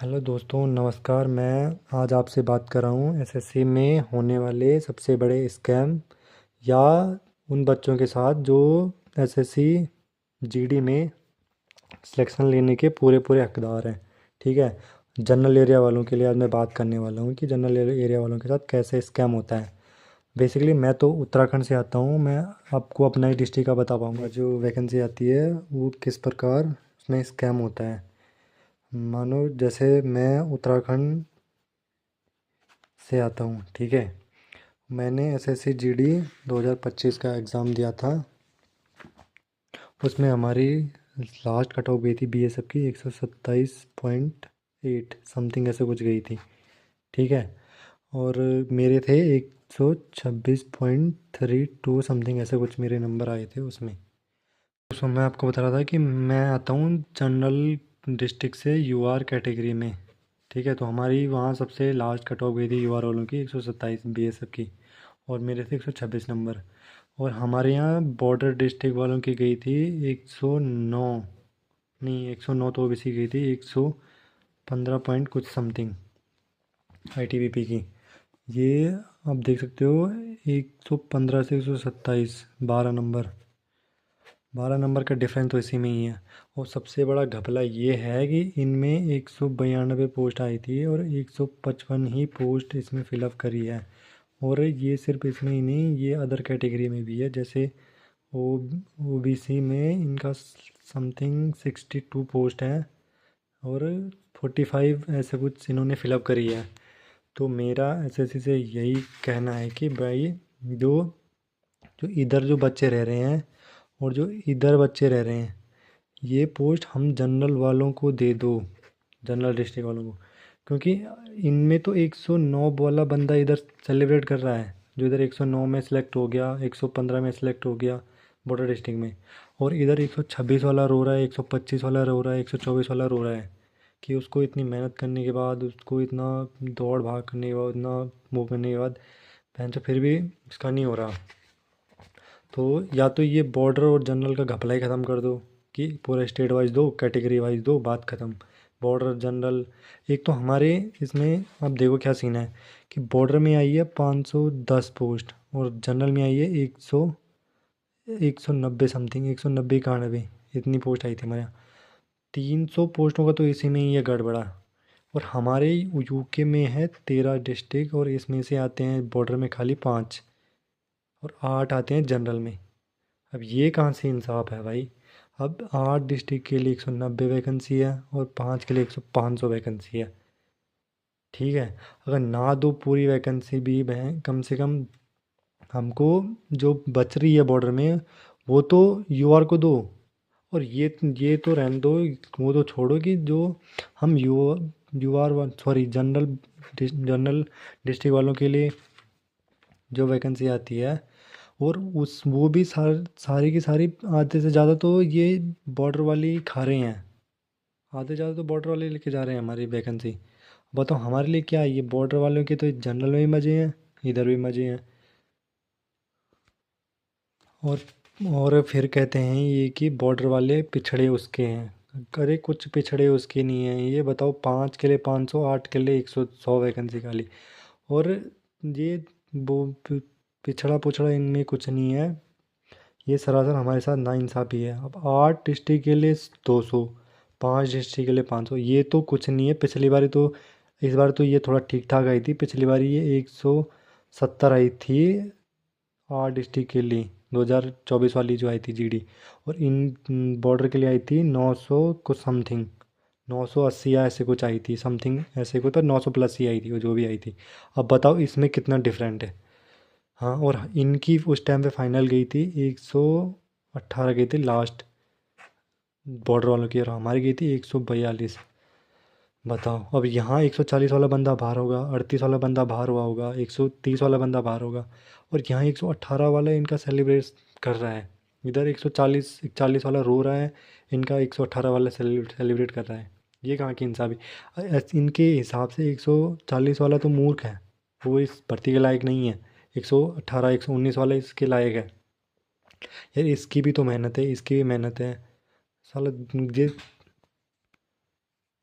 Hello दोस्तों, नमस्कार। मैं आज आपसे बात कर रहा हूँ एसएससी में होने वाले सबसे बड़े स्कैम या उन बच्चों के साथ जो एसएससी जीडी में सिलेक्शन लेने के पूरे पूरे हकदार हैं। ठीक है। जनरल एरिया वालों के लिए आज मैं बात करने वाला हूँ कि जनरल एरिया वालों के साथ कैसे स्कैम होता है। बेसिकली मैं तो उत्तराखंड से आता हूँ। मैं आपको अपना ही डिस्ट्रिक्ट का बता पाऊँगा जो वैकेंसी आती है वो किस प्रकार उसमें स्कैम होता है। मानो जैसे मैं उत्तराखंड से आता हूँ। ठीक है। मैंने एसएससी जीडी 2025 का एग्ज़ाम दिया था। उसमें हमारी लास्ट कट ऑफ गई थी बीएसएफ की 127.8 समथिंग ऐसे कुछ गई थी। ठीक है। और मेरे थे 126.32 समथिंग ऐसे कुछ मेरे नंबर आए थे उसमें। उसमें मैं आपको बता रहा था कि मैं आता हूँ जनरल डिस्ट्रिक्ट से यूआर कैटेगरी में। ठीक है। तो हमारी वहाँ सबसे लास्ट कट ऑफ गई थी यूआर वालों की 127 बीएसएफ की, और मेरे थे 126 नंबर। और हमारे यहाँ बॉर्डर डिस्ट्रिक्ट वालों की गई थी 109, नहीं 109 तो ओबीसी गई थी 115 पॉइंट कुछ समथिंग आईटीबीपी की। ये आप देख सकते हो 115 से 127, 12 नंबर का डिफरेंस तो इसी में ही है। और सबसे बड़ा घपला ये है कि इनमें 192 पोस्ट आई थी और 155 ही पोस्ट इसमें फिलअप करी है। और ये सिर्फ इसमें ही नहीं, ये अदर कैटेगरी में भी है। जैसे ओ ओबीसी में इनका समथिंग 62 पोस्ट है और 45 ऐसे कुछ इन्होंने फिलअप करी है। तो मेरा एसएससी से यही कहना है कि भाई जो जो इधर जो बच्चे रह रहे हैं और जो इधर बच्चे रह रहे हैं, ये पोस्ट हम जनरल वालों को दे दो, जनरल डिस्ट्रिक्ट वालों को। क्योंकि इनमें तो 109 वाला बंदा इधर सेलिब्रेट कर रहा है, जो इधर 109 में सेलेक्ट हो गया, 115 में सेलेक्ट हो गया बॉर्डर डिस्ट्रिक्ट में। और इधर 126 वाला रो रहा है, 125 वाला रो रहा है, 124 वाला रो रहा है कि उसको इतनी मेहनत करने के बाद, उसको इतना दौड़ भाग करने के बाद, इतना वो करने के बाद पहन तो फिर भी इसका नहीं हो रहा। तो या तो ये बॉर्डर और जनरल का घपला ही ख़त्म कर दो कि पूरा स्टेट वाइज दो, कैटेगरी वाइज दो, बात ख़त्म। बॉर्डर जनरल, एक तो हमारे इसमें अब देखो क्या सीन है कि बॉर्डर में आई है 510 पोस्ट और जनरल में आई है 190 समथिंग, 190 91 इतनी पोस्ट आई थी हमारे यहाँ। 300 पोस्टों का तो इसी में ही है गड़बड़ा। और हमारे यूके में है 13 डिस्ट्रिक्ट और इसमें से आते हैं बॉर्डर में खाली 5 और 8 आते हैं जनरल में। अब ये कहाँ से इंसाफ है भाई। अब 8 डिस्ट्रिक्ट के लिए 190 वैकेंसी है और 5 के लिए 500 वैकेंसी है। ठीक है। अगर ना दो पूरी वैकेंसी भी है, कम से कम हमको जो बच रही है बॉर्डर में वो तो यूआर को दो। और ये तो रहने दो, वो तो छोड़ो कि जो हम यूआर सॉरी जनरल डिस्ट्रिक्ट वालों के लिए जो वैकेंसी आती है, और उस वो भी सारी की सारी आधे से ज़्यादा तो ये बॉर्डर वाले ही खा रहे हैं। आधे से ज़्यादा तो बॉर्डर वाले लेके जा रहे हैं हमारी वैकेंसी। बताओ हमारे लिए क्या है, ये बॉर्डर वालों के तो जनरल में भी मज़े हैं, इधर भी मज़े हैं। और और फिर कहते हैं ये कि बॉर्डर वाले पिछड़े उसके हैं। अरे कुछ पिछड़े उसके नहीं हैं। ये बताओ 5 के लिए 500, 8 के लिए 100 वैकेंसी खाली। और ये वो पिछड़ा पुछड़ा इनमें कुछ नहीं है। ये सरासर हमारे साथ नाइंसाफ़ी है। अब 8 डिस्ट्रिक्ट के लिए 200, 5 डिस्ट्रिक्ट के लिए 500, ये तो कुछ नहीं है। पिछली बारी तो, इस बार तो ये थोड़ा ठीक ठाक आई थी। पिछली बारी ये 170 आई थी 8 डिस्ट्रिक्ट के लिए, 2024 वाली जो आई थी जीडी। और इन बॉर्डर के लिए आई थी 900 कुछ समथिंग, 980 या ऐसे कुछ आई थी समथिंग, ऐसे कुछ, पर 900 प्लस ही आई थी वो जो भी आई थी। अब बताओ इसमें कितना डिफरेंट है। हाँ। और इनकी उस टाइम पे फाइनल गई थी 118 गई थी लास्ट बॉर्डर वालों की, और हमारी गई थी 142। बताओ अब यहाँ 140 वाला बंदा बाहर होगा, 38 वाला बंदा बाहर हुआ होगा, 130 वाला बंदा बाहर होगा, और यहाँ 118 वाला इनका सेलिब्रेट कर रहा है। इधर 140 41 वाला रो रहा है, इनका 118 वाला सेलिब्रेट कर रहा है। ये कहाँ की इंसाफ़ी। इनके हिसाब से 140 वाला तो मूर्ख है, वो इस भर्ती के लायक नहीं है। 118 119 वाला इसके लायक है। यार इसकी भी तो मेहनत है, इसकी भी मेहनत है। साला ये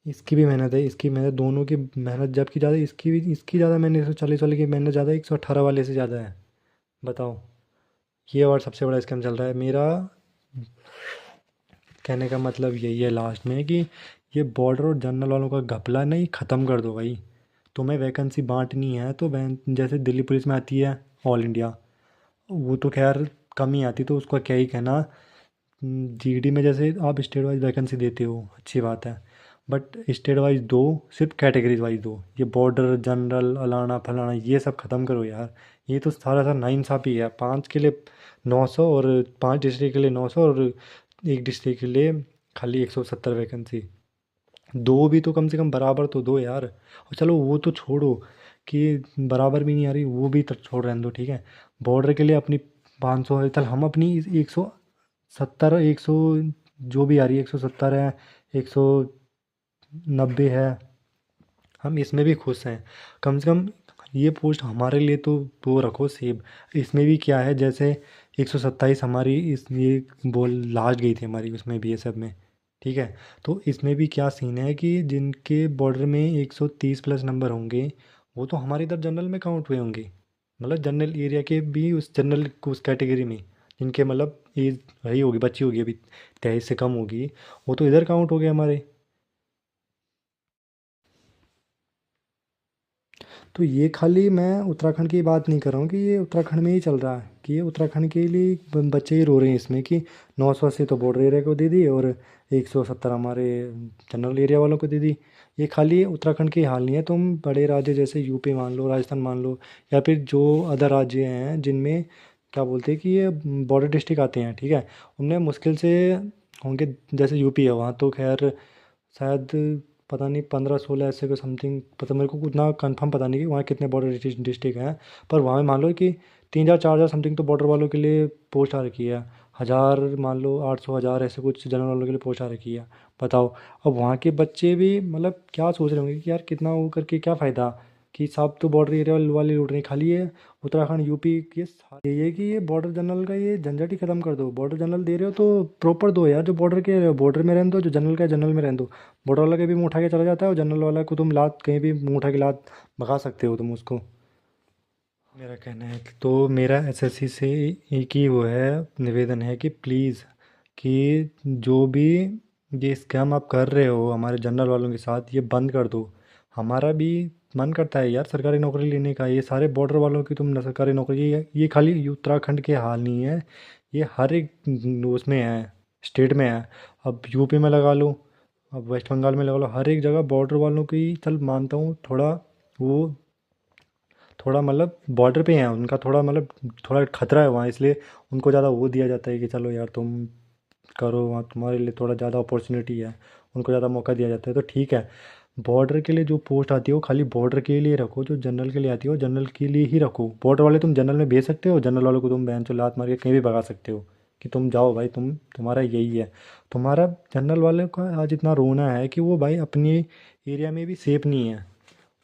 इसकी भी मेहनत है, इसकी मेहनत, दोनों की मेहनत जबकि ज़्यादा, इसकी भी, इसकी ज़्यादा मेहनत 140 वाले की मेहनत ज़्यादा है, 118 वाले से ज़्यादा है। बताओ। ये और सबसे बड़ा स्कैम चल रहा है। मेरा कहने का मतलब यही है लास्ट में कि ये बॉर्डर और जनरल वालों का घपला नहीं, ख़त्म कर दो भाई। तुम्हें वैकेंसी बांटनी है तो जैसे दिल्ली पुलिस में आती है ऑल इंडिया, वो तो खैर कम ही आती, तो उसका क्या ही कहना। जीडी में जैसे आप स्टेट वाइज वैकेंसी देते हो, अच्छी बात है, बट स्टेट वाइज दो, सिर्फ कैटेगरीज वाइज दो। ये बॉर्डर जनरल अलाना फलाना ये सब ख़त्म करो यार। ये तो सारा सा नाइंसाफ़ी है। 5 के लिए 900 और 5 डिस्ट्रिक्ट के लिए 900 और एक डिस्ट्रिक्ट के लिए खाली 170 वैकेंसी। दो भी तो कम से कम बराबर तो दो यार। और चलो वो तो छोड़ो कि बराबर भी नहीं आ रही, वो भी तो छोड़ रहने दो, ठीक है। बॉर्डर के लिए अपनी 500 है, चल हम अपनी 170, 100 जो भी आ रही है, 170 है, 190 है, हम इसमें भी खुश हैं। कम से कम ये पोस्ट हमारे लिए तो वो रखो सेव। इसमें भी क्या है, जैसे 127 हमारी इस ये बोल लास्ट गई थी हमारी उसमें भी, ये सब में, ठीक है। तो इसमें भी क्या सीन है कि जिनके बॉर्डर में 130 प्लस नंबर होंगे, वो तो हमारी इधर जनरल में काउंट हुए होंगे। मतलब जनरल एरिया के भी उस जनरल उस कैटेगरी में, जिनके मतलब एज रही होगी, बच्ची होगी अभी 23 से कम होगी, वो तो इधर काउंट हो गए हमारे। तो ये खाली मैं उत्तराखंड की बात नहीं कर रहा हूँ कि ये उत्तराखंड में ही चल रहा है, कि ये उत्तराखंड के लिए बच्चे ही रो रहे हैं इसमें कि 980 तो बॉर्डर एरिया को दे दी और 170 हमारे जनरल एरिया वालों को दे दी। ये खाली उत्तराखंड के हाल नहीं है, तुम बड़े राज्य जैसे यूपी मान लो, राजस्थान मान लो, या फिर जो अदर राज्य हैं जिनमें क्या बोलते हैं कि ये बॉर्डर डिस्ट्रिक्ट आते हैं, ठीक है, उनमें मुश्किल से होंगे। जैसे यूपी है, वहाँ तो खैर शायद पता नहीं 15-16 ऐसे को समथिंग, पता मेरे को उतना कंफर्म पता नहीं कि वहाँ कितने बॉर्डर डिस्ट्रिक्ट हैं। पर वहाँ मान लो कि 3,000 4,000 समथिंग तो बॉर्डर वालों के लिए पोस्ट आ रखी है। 1,000 मान लो, 800 1,000 ऐसे कुछ जनरल वालों के लिए पोस्ट आ रखी है। बताओ। अब वहाँ के बच्चे भी मतलब क्या सोच रहे होंगे कि यार कितना वो करके क्या फ़ायदा, कि सब तो बॉर्डर एरिया वाले लूट रहे हैं, खाली ये उत्तराखंड यूपी के ये कि ये बॉर्डर जनरल का ये झंझट ही खत्म कर दो। बॉर्डर जनरल दे रहे हो तो प्रॉपर दो यार, जो बॉर्डर के बॉर्डर में रहने दो, जो जनरल का है जनरल में रहने दो। बॉर्डर वाला के भी मुँह उठा के चला जाता है, और जनरल वाला को तुम लात कहीं भी मुँह उठा के लात भगा सकते हो तुम उसको। मेरा कहना है तो मेरा एसएससी से एक ही वो है, निवेदन है कि प्लीज़, कि जो भी ये स्कैम आप कर रहे हो हमारे जनरल वालों के साथ, ये बंद कर दो। हमारा भी मन करता है यार सरकारी नौकरी लेने का। ये सारे बॉर्डर वालों की तुम सरकारी नौकरी, ये खाली उत्तराखंड के हाल नहीं है, ये हर एक उसमें है, स्टेट में है। अब यूपी में लगा लो, अब वेस्ट बंगाल में लगा लो, हर एक जगह बॉर्डर वालों की, चल मानता हूँ थोड़ा वो, थोड़ा मतलब बॉर्डर पे हैं, उनका थोड़ा मतलब थोड़ा खतरा है वहाँ, इसलिए उनको ज़्यादा वो दिया जाता है कि चलो यार तुम करो, वहाँ तुम्हारे लिए थोड़ा ज़्यादा अपॉर्चुनिटी है, उनको ज़्यादा मौका दिया जाता है, तो ठीक है। बॉर्डर के लिए जो पोस्ट आती है वो खाली बॉर्डर के लिए रखो, जो जनरल के लिए आती है वो जनरल के लिए ही रखो। बॉर्डर वाले तुम जनरल में भेज सकते हो, जनरल वालों को तुम बहन चो लात मार के कहीं भी भगा सकते हो, कि तुम जाओ भाई, तुम्हारा यही है। तुम्हारा जनरल वाले का आज इतना रोना है कि वो भाई अपने एरिया में भी सेफ नहीं है।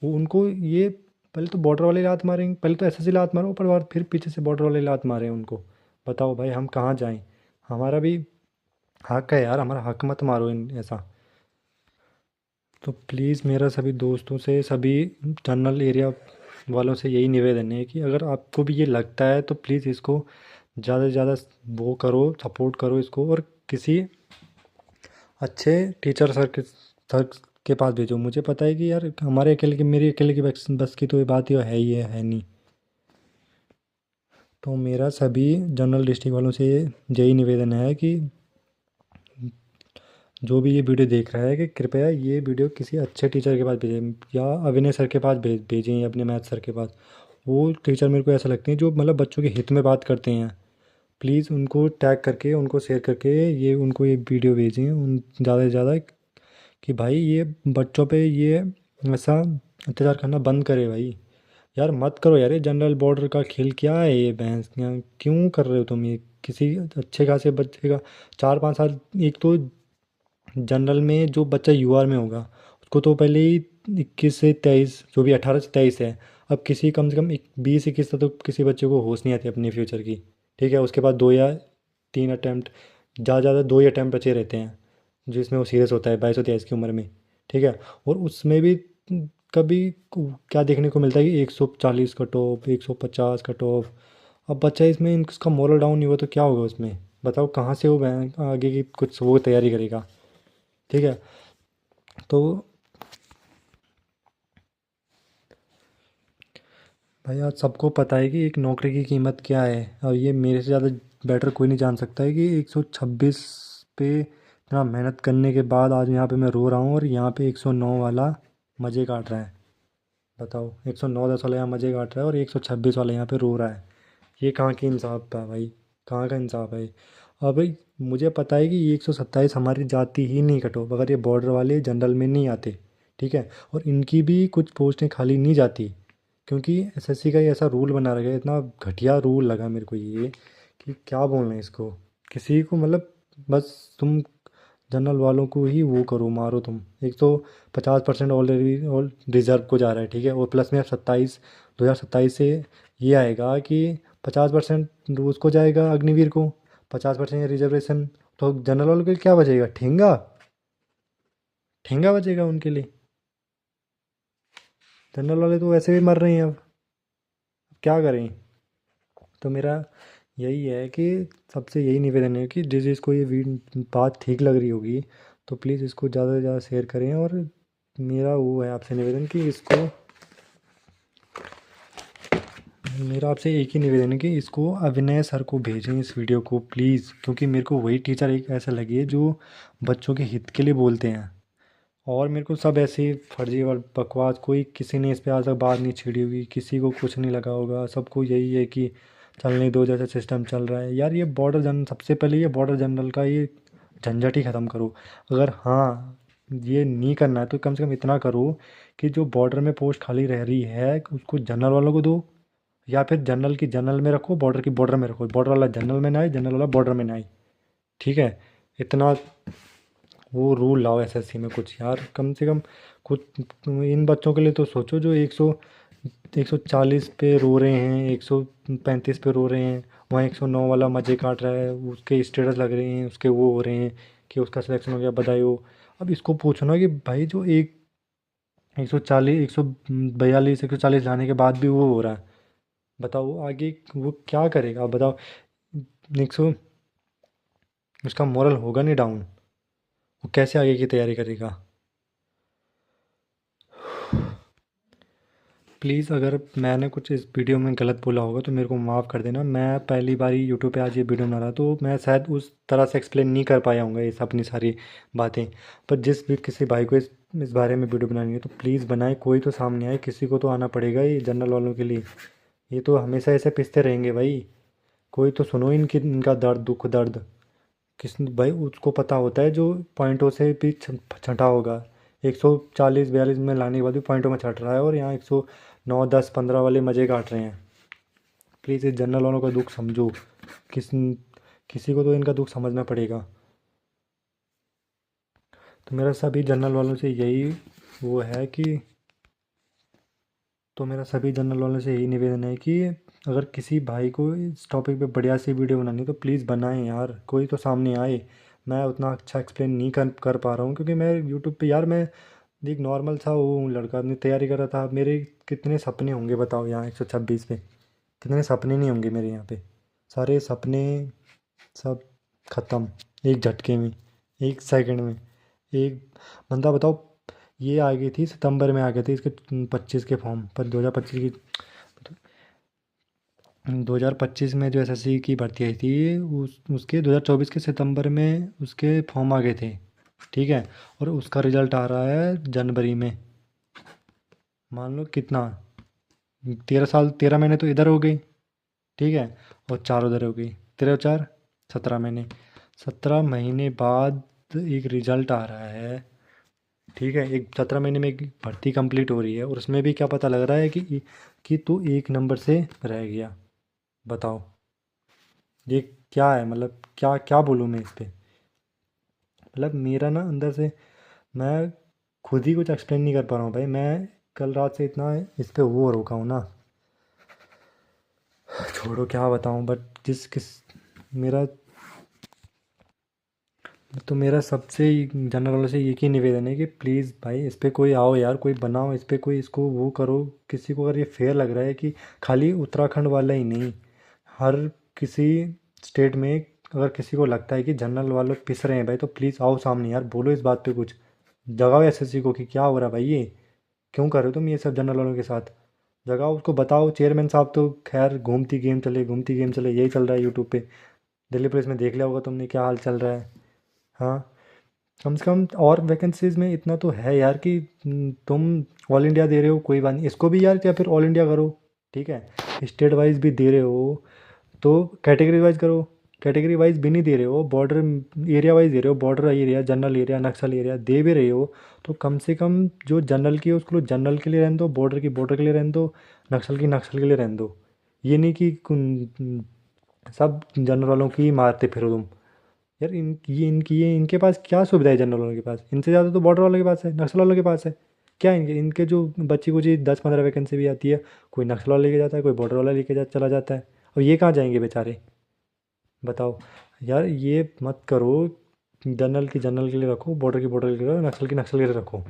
वो उनको ये, पहले तो बॉर्डर वाले लात मारेंगे, पहले तो एसएससी लात मारो, पर बाद फिर पीछे से बॉर्डर वाले लात मारे उनको। बताओ भाई हम कहाँ जाएं। हमारा भी हक है यार, हमारा हक मत मारो इन ऐसा। तो प्लीज़ मेरा सभी दोस्तों से, सभी जनरल एरिया वालों से यही निवेदन है कि अगर आपको भी ये लगता है तो प्लीज़ इसको ज़्यादा से ज़्यादा वो करो, सपोर्ट करो इसको, और किसी अच्छे टीचर सर के पास भेजो। मुझे पता है कि यार हमारे अकेले की, मेरी अकेले की बस की तो ये बात ही है नहीं। तो मेरा सभी जनरल डिस्ट्रिक्ट वालों से यही निवेदन है कि जो भी ये वीडियो देख रहा है कि कृपया ये वीडियो किसी अच्छे टीचर के पास भेजें, या अभिनय सर के पास भेजें, या अपने मैथ सर के पास। वो टीचर मेरे को ऐसा लगते हैं जो मतलब बच्चों के हित में बात करते हैं। प्लीज़ उनको टैग करके, उनको शेयर करके ये उनको ये वीडियो भेजें उन ज़्यादा से ज़्यादा, कि भाई ये बच्चों पे ये ऐसा अत्याचार करना बंद करे भाई। यार मत करो यार, ये जनरल बॉर्डर का खेल क्या है, ये भैंस क्यों कर रहे हो तुम ये किसी अच्छे खासे बच्चे का। 4-5 साल, एक तो जनरल में जो बच्चा यूआर में होगा उसको तो पहले ही 21 से 23, जो भी 18 से 23 है, अब किसी कम से कम 20-21 तक तो किसी बच्चे को होश नहीं आती अपने फ्यूचर की, ठीक है। उसके बाद 2 या 3 अटैम्प्ट, ज़्यादा ज़्यादा 2 ही अटैम्प्ट बचे रहते हैं जिसमें वो सीरियस होता है 22 और 23 की उम्र में। ठीक है। और उसमें भी कभी क्या देखने को मिलता है कि 140 कट ऑफ, 150 कट ऑफ। अब बच्चा इसमें इसका मोरल डाउन नहीं हुआ तो क्या होगा उसमें? बताओ कहाँ से वो आगे की कुछ वो तैयारी करेगा? ठीक है। तो भाई आज सबको पता है कि एक नौकरी की कीमत क्या है, और ये मेरे से ज़्यादा बेटर कोई नहीं जान सकता है कि 126 पे इतना मेहनत करने के बाद आज यहाँ पे मैं रो रहा हूँ और यहाँ पे 109 वाला मज़े काट रहा है। बताओ, 109 10 वाला यहाँ मज़े काट रहा है और 126 वाला यहाँ पे रो रहा है। ये कहाँ की इंसाफ है भाई? कहाँ का इंसाफ है? अब भाई मुझे पता है कि ये 127 हमारी जाती ही नहीं कटो अगर ये बॉर्डर वाले जनरल में नहीं आते। ठीक है। और इनकी भी कुछ पोस्टें खाली नहीं जाती, क्योंकि एसएससी का ये ऐसा रूल बना रखा है, इतना घटिया रूल लगा मेरे को ये कि क्या बोलना है इसको। किसी को मतलब बस तुम जनरल वालों को ही वो करो, मारो तुम। एक तो 50% ऑलरेडी ऑल रिजर्व को जा रहा है, ठीक है, और प्लस में अब 2027 से ये आएगा कि 50% उसको जाएगा अग्निवीर को, 50% रिजर्वेशन। तो जनरल वालों के लिए क्या बचेगा? ठेंगा। ठेंगा बचेगा उनके लिए। जनरल वाले तो वैसे भी मर रहे हैं अब क्या करें? तो मेरा यही है कि सबसे यही निवेदन है कि जिस जिसको ये बात ठीक लग रही होगी तो प्लीज़ इसको ज़्यादा से ज़्यादा शेयर करें। और मेरा वो है आपसे निवेदन कि इसको, मेरा आपसे एक ही निवेदन है कि इसको अविनय सर को भेजें इस वीडियो को प्लीज़, क्योंकि मेरे को वही टीचर एक ऐसा लगी है जो बच्चों के हित के लिए बोलते हैं। और मेरे को सब ऐसे ही फर्जी और बकवास, कोई किसी ने इस पे आज तक बात नहीं छेड़ी हुई, किसी को कुछ नहीं लगा होगा, सबको यही है कि चलने दो जैसे सिस्टम चल रहा है। यार ये बॉर्डर जनरल, सबसे पहले ये बॉर्डर जनरल का ये झंझट ही ख़त्म करो। अगर हाँ ये नहीं करना है तो कम से कम इतना करो कि जो बॉर्डर में पोस्ट खाली रह रही है उसको जनरल वालों को दो, या फिर जनरल की जनरल में रखो, बॉर्डर की बॉर्डर में रखो, बॉर्डर वाला जनरल में ना आए, जनरल वाला बॉर्डर में ना आए। ठीक है। इतना वो रूल लाओ एसएससी में कुछ यार, कम से कम कुछ। इन बच्चों के लिए तो सोचो जो 140 पे रो रहे हैं, 135 पे रो रहे हैं, वहाँ 109 वाला मज़े काट रहा है, उसके स्टेटस लग रहे हैं, उसके वो हो रहे हैं कि उसका सिलेक्शन हो गया, बधाई हो। अब इसको पूछो ना कि भाई जो 140 142 140 लाने के बाद भी वो हो रहा है, बताओ आगे वो क्या करेगा? बताओ। 100 उसका मोरल होगा नहीं डाउन? वो कैसे आगे की तैयारी करेगा? प्लीज़ अगर मैंने कुछ इस वीडियो में गलत बोला होगा तो मेरे को माफ़ कर देना। मैं पहली बार ही यूट्यूब पे आज ये वीडियो बना रहा, तो मैं शायद उस तरह से एक्सप्लेन नहीं कर पाया हूँगा ये सब अपनी सारी बातें। पर जिस भी किसी भाई को इस बारे में वीडियो बनानी है तो प्लीज़ बनाए, कोई तो सामने आए, किसी को तो आना पड़ेगा ये जनरल वालों के लिए। ये तो हमेशा ऐसे पिसते रहेंगे भाई। कोई तो सुनो इनकी, इनका दर्द, दुख दर्द। किस भाई उसको पता होता है जो पॉइंटों से भी छंटा होगा। 140 42 में लाने के बाद भी पॉइंटों में छट रहा है और यहाँ 109 10 15 वाले मज़े काट रहे हैं। प्लीज़ इस जनरल वालों का दुख समझो। किस किसी को तो इनका दुख समझना पड़ेगा। तो मेरा सभी जनरल वालों से यही वो है कि तो मेरा सभी जनरल वालों से यही निवेदन है कि अगर किसी भाई को इस टॉपिक पे बढ़िया सी वीडियो बनानी है तो प्लीज़ बनाएं यार, कोई तो सामने आए। मैं उतना अच्छा एक्सप्लेन नहीं कर पा रहा हूँ क्योंकि मैं यूट्यूब पे यार, मैं एक नॉर्मल सा वो हूँ लड़का, अपनी तैयारी कर रहा था। मेरे कितने सपने होंगे बताओ यहाँ 126 पे? कितने सपने नहीं होंगे मेरे यहाँ पे? सारे सपने सब ख़त्म एक झटके में, एक सेकंड में। एक बंदा बताओ, ये आ गई थी सितंबर में, आ गए थे इसके 25 के फॉर्म पर, 2025 की, 2025 में जो एसएससी की भर्ती आई थी उसके 2024 के सितंबर में उसके फॉर्म आ गए थे। ठीक है। और उसका रिजल्ट आ रहा है जनवरी में। मान लो कितना, 13 साल, 13 महीने तो इधर हो गई। ठीक है। और 4 उधर हो गई, 13 और 4 17 महीने। 17 महीने बाद एक रिजल्ट आ रहा है। ठीक है। एक 17 महीने में एक भर्ती कंप्लीट हो रही है और उसमें भी क्या पता लग रहा है कि तू एक नंबर से रह गया। बताओ ये क्या है? मतलब क्या क्या बोलूँ मैं इस पे? मतलब मेरा ना अंदर से मैं खुद ही कुछ एक्सप्लेन नहीं कर पा रहा हूँ भाई। मैं कल रात से इतना इस पे वो रोका हूँ ना, छोड़ो क्या बताऊँ। बट जिस किस मेरा तो मेरा सबसे जनरल वालों से एक ही निवेदन है कि प्लीज़ भाई इस पे कोई आओ यार, कोई बनाओ इस पे, कोई इसको वो करो। किसी को अगर ये फेयर लग रहा है कि खाली उत्तराखंड वाला ही नहीं, हर किसी स्टेट में अगर किसी को लगता है कि जनरल वाले पिस रहे हैं भाई, तो प्लीज़ आओ सामने यार, बोलो इस बात पे कुछ। जगाओ एसएससी को कि क्या हो रहा है भाई, ये क्यों कर रहे हो तुम ये सब जनरल वालों के साथ। जगाओ उसको, बताओ। चेयरमैन साहब तो खैर घूमती गेम चले, घूमती गेम चले, यही चल रहा है यूट्यूब पे। दिल्ली पुलिस में देख लिया होगा तुमने क्या हाल चल रहा है। हाँ, कम से कम और वैकेंसीज में इतना तो है यार कि तुम ऑल इंडिया दे रहे हो, कोई बात नहीं, इसको भी यार या फिर ऑल इंडिया करो। ठीक है, स्टेट वाइज भी दे रहे हो तो कैटेगरी वाइज करो। कैटेगरी वाइज भी नहीं दे रहे हो, बॉर्डर एरिया वाइज दे रहे हो, बॉर्डर एरिया, जनरल एरिया, नक्सल एरिया दे भी रहे हो, तो कम से कम जो जनरल की है उसको जनरल के लिए रहने दो, बॉर्डर की बॉर्डर के लिए रहने दो, नक्सल की नक्सल के लिए रहने दो। ये नहीं कि सब जनरल वालों की ही मारते फिरो तुम। यार इनके पास क्या सुविधा है जनरल वालों के पास, इनसे ज़्यादा तो बॉर्डर वालों के पास है, नक्सल वालों के पास है। क्या इनके इनके जो बच्ची कुची 10-15 वैकेंसी भी आती है, कोई नक्सल वाला लेके जाता है, कोई बॉर्डर वाला चला जाता है। और ये कहाँ जाएंगे बेचारे, बताओ। यार ये मत करो, जनरल की जनरल के लिए रखो, बॉर्डर की बॉर्डर के लिए रखो, नक्सल की नक्सल के लिए रखो।